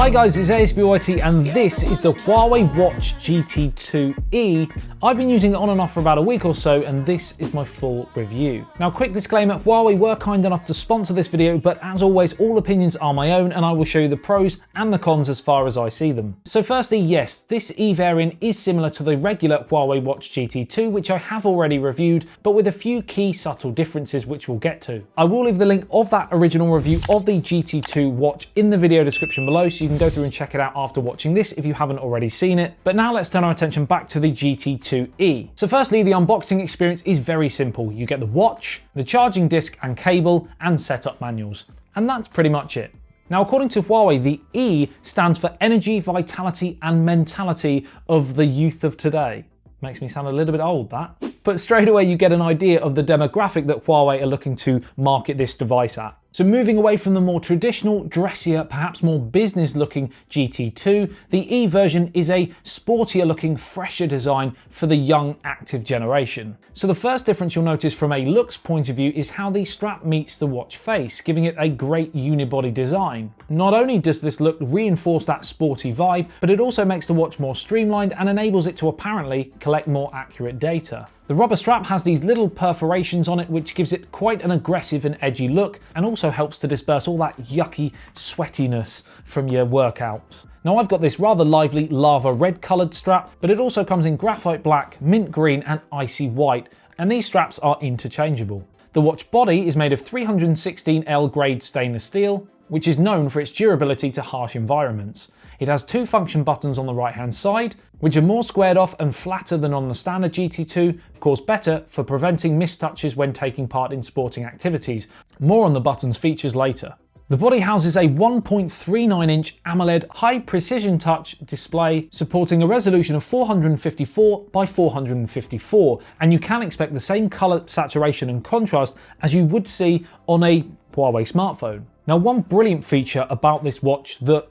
Hi guys, it's ASBYT and this is the Huawei Watch GT2e. I've been using it on and off for about a week or so and this is my full review. Now quick disclaimer, Huawei were kind enough to sponsor this video, but as always all opinions are my own and I will show you the pros and the cons as far as I see them. So firstly, yes, this E variant is similar to the regular Huawei Watch GT2 which I have already reviewed, but with a few key subtle differences which we'll get to. I will leave the link of that original review of the GT2 watch in the video description below so you can go through and check it out after watching this if you haven't already seen it. But now let's turn our attention back to the GT2e. So firstly, the unboxing experience is very simple. You get the watch, the charging disc and cable, and setup manuals. And that's pretty much it. Now, according to Huawei, the E stands for energy, vitality, and mentality of the youth of today. Makes me sound a little bit old, that. But straight away you get an idea of the demographic that Huawei are looking to market this device at. So moving away from the more traditional, dressier, perhaps more business looking GT2, the E version is a sportier looking, fresher design for the young, active generation. So the first difference you'll notice from a looks point of view is how the strap meets the watch face, giving it a great unibody design. Not only does this look reinforce that sporty vibe, but it also makes the watch more streamlined and enables it to apparently collect more accurate data. The rubber strap has these little perforations on it which gives it quite an aggressive and edgy look and also helps to disperse all that yucky sweatiness from your workouts. Now I've got this rather lively lava red coloured strap, but it also comes in graphite black, mint green and icy white, and these straps are interchangeable. The watch body is made of 316L grade stainless steel, which is known for its durability to harsh environments. It has two function buttons on the right hand side, which are more squared off and flatter than on the standard GT2, of course better for preventing mistouches when taking part in sporting activities. More on the buttons features later. The body houses a 1.39-inch AMOLED high precision touch display supporting a resolution of 454 by 454, and you can expect the same colour saturation and contrast as you would see on a Huawei smartphone. Now, one brilliant feature about this watch that,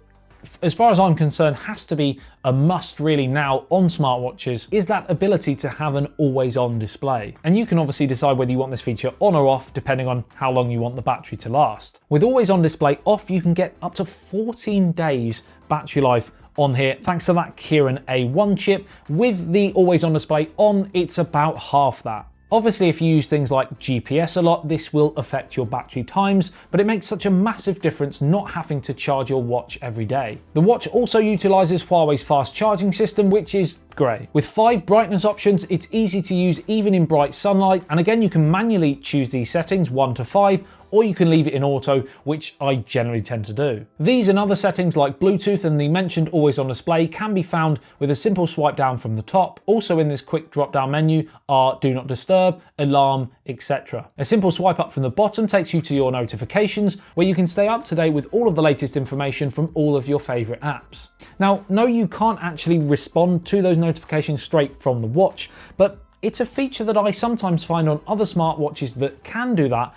as far as I'm concerned, has to be a must really now on smartwatches is that ability to have an always-on display. And you can obviously decide whether you want this feature on or off depending on how long you want the battery to last. With always-on display off, you can get up to 14 days battery life on here thanks to that Kirin A1 chip. With the always-on display on, it's about half that. Obviously, if you use things like GPS a lot, this will affect your battery times, but it makes such a massive difference not having to charge your watch every day. The watch also utilises Huawei's fast charging system, which is great. With 5 brightness options, it's easy to use even in bright sunlight, and again, you can manually choose these settings 1 to 5, or you can leave it in auto, which I generally tend to do. These and other settings like Bluetooth and the mentioned always on display can be found with a simple swipe down from the top. Also in this quick drop down menu are do not disturb, alarm, etc. A simple swipe up from the bottom takes you to your notifications where you can stay up to date with all of the latest information from all of your favourite apps. Now, no, you can't actually respond to those notifications straight from the watch, but it's a feature that I sometimes find on other smartwatches that can do that.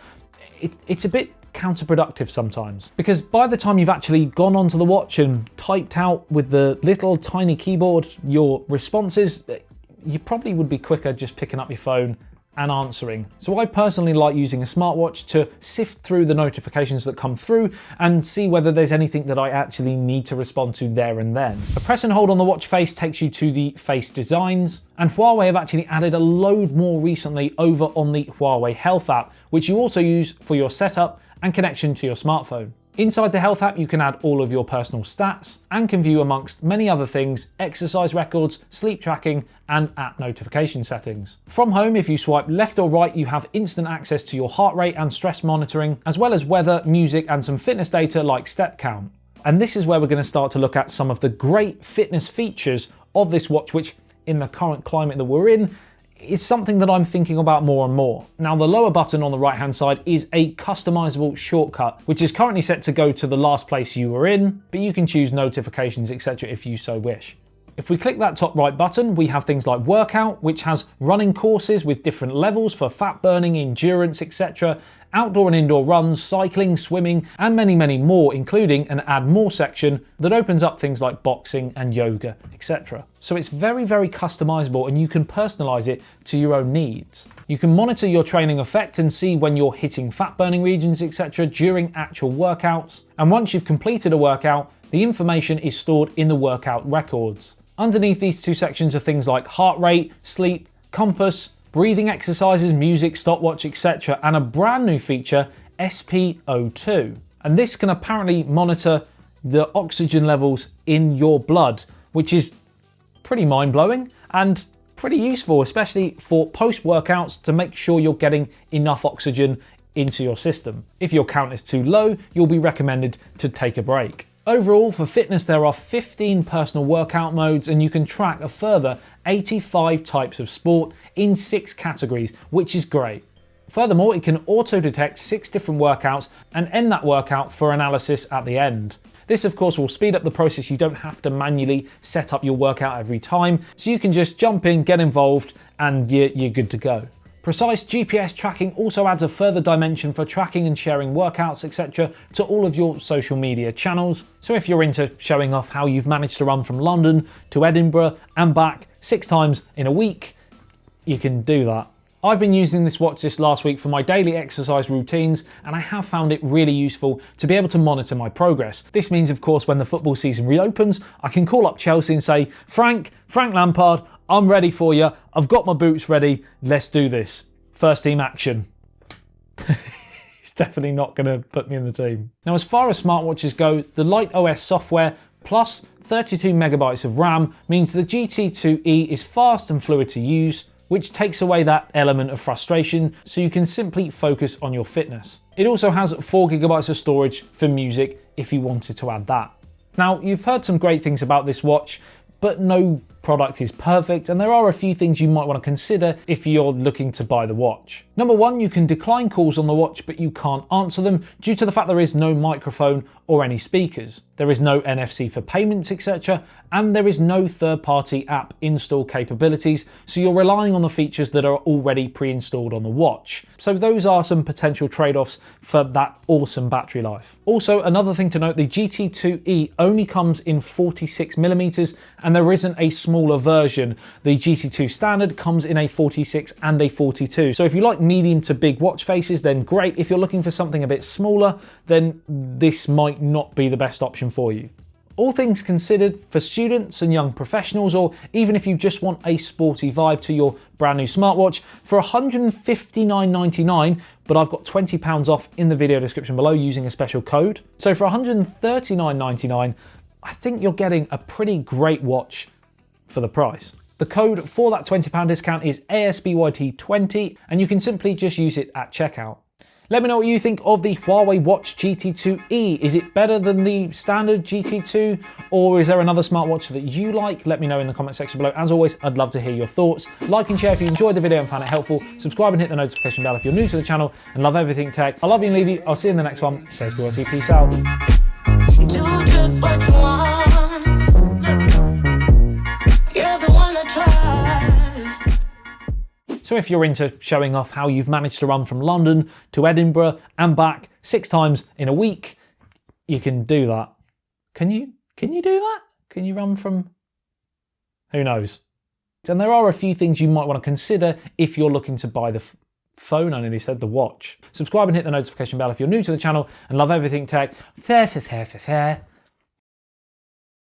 It's a bit counterproductive sometimes, because by the time you've actually gone onto the watch and typed out with the little tiny keyboard your responses, you probably would be quicker just picking up your phone and answering. So I personally like using a smartwatch to sift through the notifications that come through and see whether there's anything that I actually need to respond to there and then. A press and hold on the watch face takes you to the face designs, and Huawei have actually added a load more recently over on the Huawei Health app, which you also use for your setup and connection to your smartphone. Inside the Health app, you can add all of your personal stats and can view, amongst many other things, exercise records, sleep tracking, and app notification settings. From home, if you swipe left or right, you have instant access to your heart rate and stress monitoring, as well as weather, music, and some fitness data like step count. And this is where we're going to start to look at some of the great fitness features of this watch, which in the current climate that we're in, is something that I'm thinking about more and more. Now, the lower button on the right hand side is a customizable shortcut, which is currently set to go to the last place you were in, but you can choose notifications, etc. if you so wish. If we click that top right button, we have things like workout, which has running courses with different levels for fat burning, endurance, etc. Outdoor and indoor runs, cycling, swimming, and many, many more, including an add more section that opens up things like boxing and yoga, etc. So it's very, very customizable and you can personalize it to your own needs. You can monitor your training effect and see when you're hitting fat burning regions, etc. during actual workouts. And once you've completed a workout, The information is stored in the workout records. Underneath these two sections are things like heart rate, sleep, compass, breathing exercises, music, stopwatch, etc. and a brand new feature, SpO2. And this can apparently monitor the oxygen levels in your blood, which is pretty mind-blowing and pretty useful, especially for post-workouts to make sure you're getting enough oxygen into your system. If your count is too low, you'll be recommended to take a break. Overall, for fitness, there are 15 personal workout modes, and you can track a further 85 types of sport in 6 categories, which is great. Furthermore, it can auto-detect 6 different workouts and end that workout for analysis at the end. This, of course, will speed up the process. You don't have to manually set up your workout every time, so you can just jump in, get involved, and you're good to go. Precise GPS tracking also adds a further dimension for tracking and sharing workouts, etc. to all of your social media channels. So if you're into showing off how you've managed to run from London to Edinburgh and back 6 times in a week, you can do that. I've been using this watch this last week for my daily exercise routines, and I have found it really useful to be able to monitor my progress. This means, of course, when the football season reopens, I can call up Chelsea and say, Frank Lampard, I'm ready for you. I've got my boots ready. Let's do this. First team action. He's definitely not going to put me in the team. Now, as far as smartwatches go, the Light OS software plus 32 megabytes of RAM means the GT2e is fast and fluid to use, which takes away that element of frustration, so you can simply focus on your fitness. It also has 4 gigabytes of storage for music if you wanted to add that. Now, you've heard some great things about this watch, but no product is perfect, and there are a few things you might want to consider if you're looking to buy the watch. Number 1, you can decline calls on the watch, but you can't answer them due to the fact there is no microphone or any speakers. There is no NFC for payments, etc., and there is no third-party app install capabilities, so you're relying on the features that are already pre-installed on the watch. So those are some potential trade-offs for that awesome battery life. Also, another thing to note, the GT2e only comes in 46mm, and there isn't a smaller version. The GT2 standard comes in a 46 and a 42. So if you like medium to big watch faces, then great. If you're looking for something a bit smaller, then this might not be the best option for you. All things considered, for students and young professionals, or even if you just want a sporty vibe to your brand new smartwatch, for $159.99, but I've got £20 off in the video description below using a special code. So for $139.99, I think you're getting a pretty great watch for the price. The code for that £20 discount is ASBYT20, and you can simply just use it at checkout. Let me know what you think of the Huawei Watch GT2e. Is it better than the standard GT2, or is there another smartwatch that you like? Let me know in the comment section below. As always, I'd love to hear your thoughts. Like and share if you enjoyed the video and found it helpful. Subscribe and hit the notification bell if you're new to the channel and love everything tech. I love you and leave you. I'll see you in the next one. Stay sporty. Peace out. Do just what you want. You're the one I trust. So if you're into showing off how you've managed to run from London to Edinburgh and back 6 times in a week, you can do that. Can you do that? Can you run from... Who knows? And there are a few things you might want to consider if you're looking to buy the phone, I nearly said the watch. Subscribe and hit the notification bell if you're new to the channel and love everything tech.